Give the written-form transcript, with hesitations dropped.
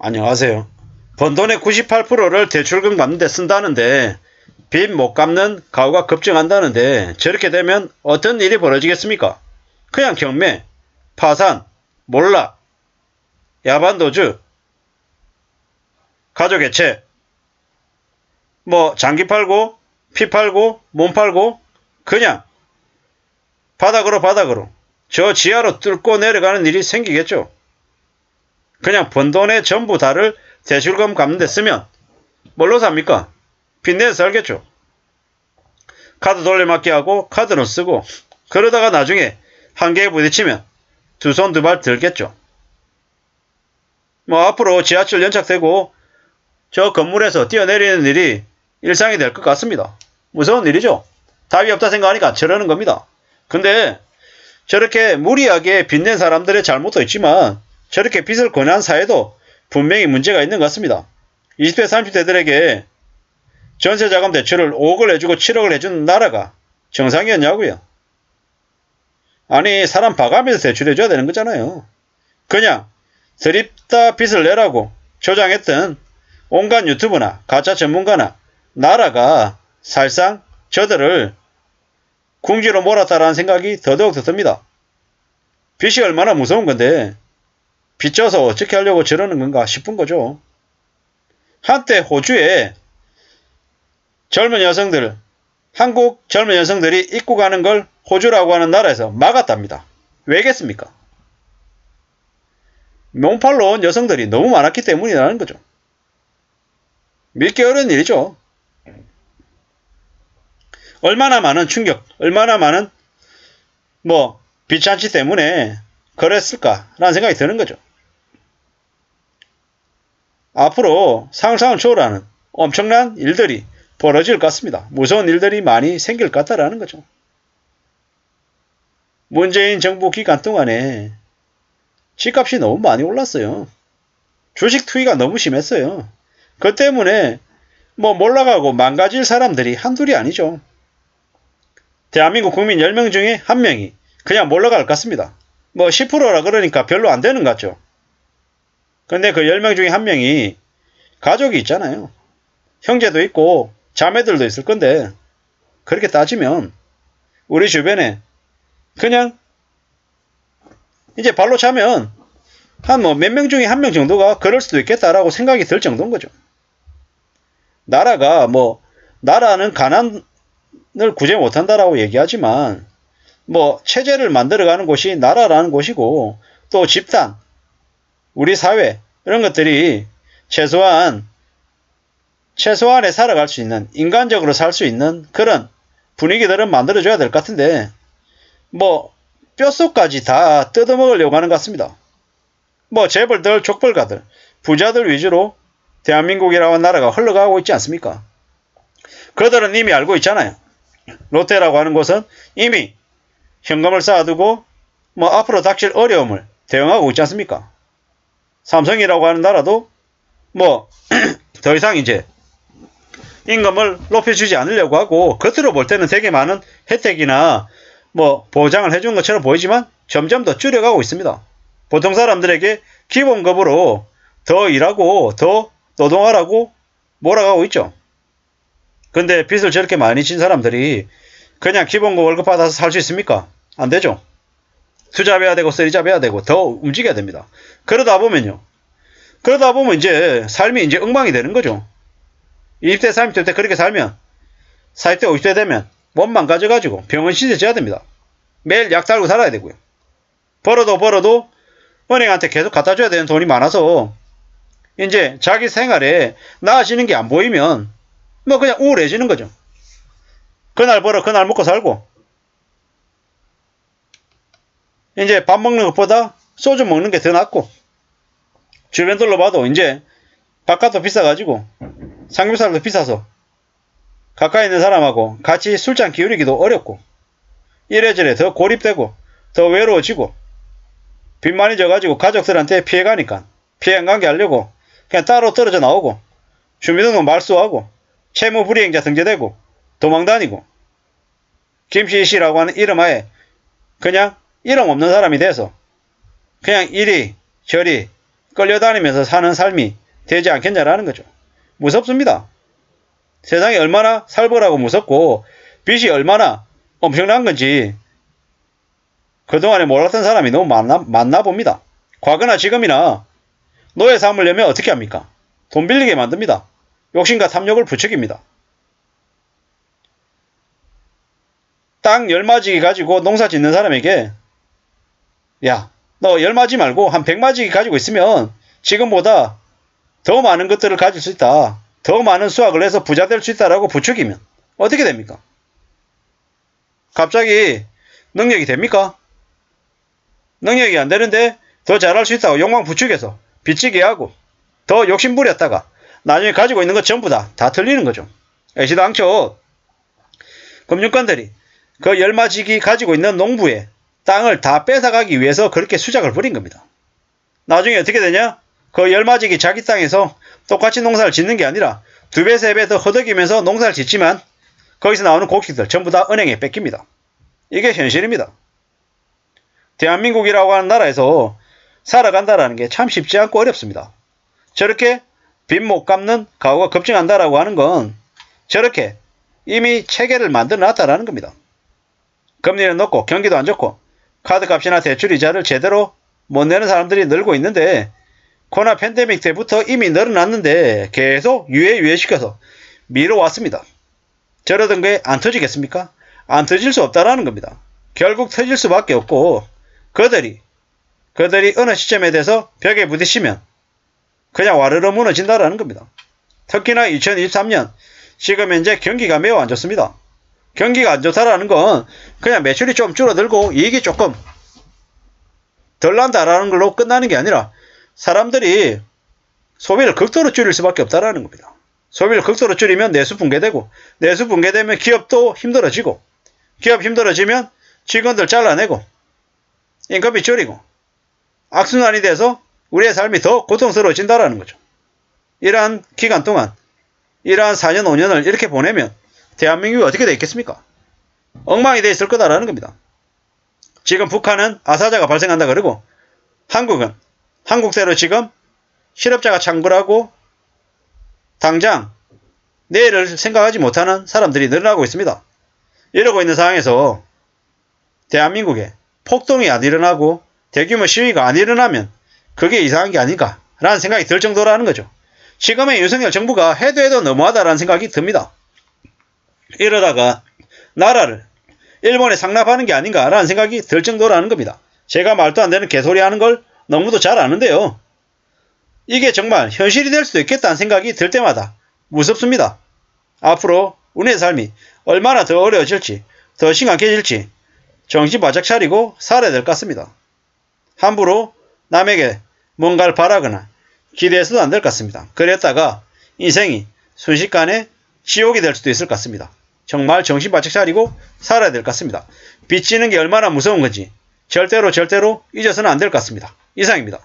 안녕하세요. 번 돈의 98%를 대출금 갚는 데 쓴다는데 빚 못 갚는 가구가 급증한다는데 저렇게 되면 어떤 일이 벌어지겠습니까? 그냥 경매, 파산, 몰락, 야반도주, 가족해체, 장기 팔고 피 팔고 몸 팔고 그냥 바닥으로 저 지하로 뚫고 내려가는 일이 생기겠죠. 그냥 번 돈의 전부 다를 대출금 갚는 데 쓰면 뭘로 삽니까? 빚내서 살겠죠. 카드 돌려막기 하고 카드는 쓰고 그러다가 나중에 한계에 부딪히면 두 손 두 발 들겠죠. 앞으로 지하철 연착되고 저 건물에서 뛰어내리는 일이 일상이 될 것 같습니다. 무서운 일이죠. 답이 없다 생각하니까 저러는 겁니다. 근데 저렇게 무리하게 빚낸 사람들의 잘못도 있지만 저렇게 빚을 권한 사회도 분명히 문제가 있는 것 같습니다. 20대 30대들에게 전세자금 대출을 5억을 해주고 7억을 해주는 나라가 정상이었냐고요. 아니 사람 봐가면서 대출해줘야 되는 거잖아요. 그냥 드립다 빚을 내라고 조장했던 온갖 유튜브나 가짜 전문가나 나라가 사실상 저들을 궁지로 몰았다라는 생각이 더더욱 듭니다. 빚이 얼마나 무서운 건데 빚져서 어떻게 하려고 저러는 건가 싶은 거죠. 한때 호주에 한국 젊은 여성들이 입고 가는 걸 호주라고 하는 나라에서 막았답니다. 왜겠습니까? 몸팔로 온 여성들이 너무 많았기 때문이라는 거죠. 믿기 어려운 일이죠. 얼마나 많은 충격, 얼마나 많은 빚잔치 때문에 그랬을까라는 생각이 드는 거죠. 앞으로 상상을 초월하는 엄청난 일들이 벌어질 것 같습니다. 무서운 일들이 많이 생길 것 같다라는 거죠. 문재인 정부 기간 동안에 집값이 너무 많이 올랐어요. 주식 투기가 너무 심했어요. 그 때문에 몰락하고 망가질 사람들이 한둘이 아니죠. 대한민국 국민 10명 중에 1명이 그냥 몰락할 것 같습니다. 10%라 그러니까 별로 안 되는 것 같죠. 근데 그 10명 중에 1명이 가족이 있잖아요. 형제도 있고 자매들도 있을 건데 그렇게 따지면 우리 주변에 그냥 이제 발로 차면 한 몇 명 중에 1명 정도가 그럴 수도 있겠다라고 생각이 들 정도인 거죠. 나라는 가난을 구제 못한다라고 얘기하지만 체제를 만들어가는 곳이 나라라는 곳이고 또 집단, 우리 사회 이런 것들이 최소한의 살아갈 수 있는 인간적으로 살 수 있는 그런 분위기들은 만들어줘야 될 것 같은데 뼛속까지 다 뜯어먹으려고 하는 것 같습니다. 재벌들, 족벌가들, 부자들 위주로 대한민국이라는 나라가 흘러가고 있지 않습니까? 그들은 이미 알고 있잖아요. 롯데라고 하는 곳은 이미 현금을 쌓아두고 앞으로 닥칠 어려움을 대응하고 있지 않습니까? 삼성이라고 하는 나라도 더 이상 이제 임금을 높여주지 않으려고 하고 겉으로 볼 때는 되게 많은 혜택이나 보장을 해준 것처럼 보이지만 점점 더 줄여가고 있습니다. 보통 사람들에게 기본급으로 더 일하고 더 노동하라고 몰아가고 있죠. 근데 빚을 저렇게 많이 진 사람들이 그냥 기본급 월급 받아서 살 수 있습니까? 안 되죠. 투잡해야 되고 쓰리잡해야 되고 더 움직여야 됩니다. 그러다 보면 이제 삶이 이제 엉망이 되는 거죠. 20대 30대 때 그렇게 살면 40대 50대 되면 몸 망가져가지고 병원 신세 져야 됩니다. 매일 약 달고 살아야 되고요. 벌어도 은행한테 계속 갖다 줘야 되는 돈이 많아서 이제 자기 생활에 나아지는 게 안 보이면 그냥 우울해지는 거죠. 그날 벌어 그날 먹고 살고 이제 밥 먹는 것보다 소주 먹는 게 더 낫고 주변들로 봐도 이제 바깥도 비싸가지고 삼겹살도 비싸서 가까이 있는 사람하고 같이 술잔 기울이기도 어렵고 이래저래 더 고립되고 더 외로워지고 빚 많이 져가지고 가족들한테 피해가니까 피해 안 가게 하려고 그냥 따로 떨어져 나오고 주민등록 말소하고 채무불이행자 등재되고 도망다니고 김씨씨라고 하는 이름 하에 그냥 이름 없는 사람이 돼서 그냥 이리 저리 끌려다니면서 사는 삶이 되지 않겠냐라는 거죠. 무섭습니다. 세상이 얼마나 살벌하고 무섭고 빚이 얼마나 엄청난 건지 그동안에 몰랐던 사람이 너무 많나 봅니다. 과거나 지금이나 노예 삼으려면 어떻게 합니까? 돈 빌리게 만듭니다. 욕심과 탐욕을 부추깁니다. 땅 10마지기 가지고 농사 짓는 사람에게 야, 너 10마지 말고 한 100마지기 가지고 있으면 지금보다 더 많은 것들을 가질 수 있다. 더 많은 수확을 해서 부자 될 수 있다라고 부추기면 어떻게 됩니까? 갑자기 능력이 됩니까? 능력이 안 되는데 더 잘할 수 있다고 욕망 부추겨서 빚지게 하고 더 욕심 부렸다가 나중에 가지고 있는 것 전부 다 틀리는 거죠. 애시당초 금융권들이 그 10마지기 가지고 있는 농부의 땅을 다 뺏어가기 위해서 그렇게 수작을 부린 겁니다. 나중에 어떻게 되냐? 그 10마지기 자기 땅에서 똑같이 농사를 짓는 게 아니라 2배, 3배 더 허덕이면서 농사를 짓지만 거기서 나오는 곡식들 전부 다 은행에 뺏깁니다. 이게 현실입니다. 대한민국이라고 하는 나라에서 살아간다라는 게 참 쉽지 않고 어렵습니다. 저렇게 빚 못 갚는 가구가 급증한다라고 하는 건 저렇게 이미 체계를 만들어 놨다라는 겁니다. 금리는 높고 경기도 안 좋고 카드값이나 대출 이자를 제대로 못 내는 사람들이 늘고 있는데 코로나 팬데믹 때부터 이미 늘어났는데 계속 유예시켜서 미뤄왔습니다. 저러던 게 안 터지겠습니까? 안 터질 수 없다라는 겁니다. 결국 터질 수밖에 없고 그들이 어느 시점에 대해서 벽에 부딪히면 그냥 와르르 무너진다라는 겁니다. 특히나 2023년 지금 현재 경기가 매우 안 좋습니다. 경기가 안 좋다라는 건 그냥 매출이 좀 줄어들고 이익이 조금 덜 난다라는 걸로 끝나는 게 아니라 사람들이 소비를 극도로 줄일 수밖에 없다라는 겁니다. 소비를 극도로 줄이면 내수 붕괴되고 내수 붕괴되면 기업도 힘들어지고 기업 힘들어지면 직원들 잘라내고 임금이 줄이고 악순환이 돼서 우리의 삶이 더 고통스러워진다라는 거죠. 이러한 기간 동안 이러한 4년 5년을 이렇게 보내면 대한민국이 어떻게 되어 있겠습니까? 엉망이 되어 있을 거다라는 겁니다. 지금 북한은 아사자가 발생한다 그러고 한국은 한국대로 지금 실업자가 창궐하고 당장 내일을 생각하지 못하는 사람들이 늘어나고 있습니다. 이러고 있는 상황에서 대한민국에 폭동이 안 일어나고 대규모 시위가 안 일어나면 그게 이상한 게 아닌가라는 생각이 들 정도라는 거죠. 지금의 윤석열 정부가 해도 너무하다라는 생각이 듭니다. 이러다가 나라를 일본에 상납하는 게 아닌가라는 생각이 들 정도라는 겁니다. 제가 말도 안 되는 개소리 하는 걸 너무도 잘 아는데요. 이게 정말 현실이 될 수도 있겠다는 생각이 들 때마다 무섭습니다. 앞으로 우리의 삶이 얼마나 더 어려워질지 더 심각해질지 정신 바짝 차리고 살아야 될 것 같습니다. 함부로 남에게 뭔가를 바라거나 기대해서도 안 될 것 같습니다. 그랬다가 인생이 순식간에 지옥이 될 수도 있을 것 같습니다. 정말 정신 바짝 차리고 살아야 될 것 같습니다. 빚지는 게 얼마나 무서운 건지 절대로 잊어서는 안 될 것 같습니다. 이상입니다.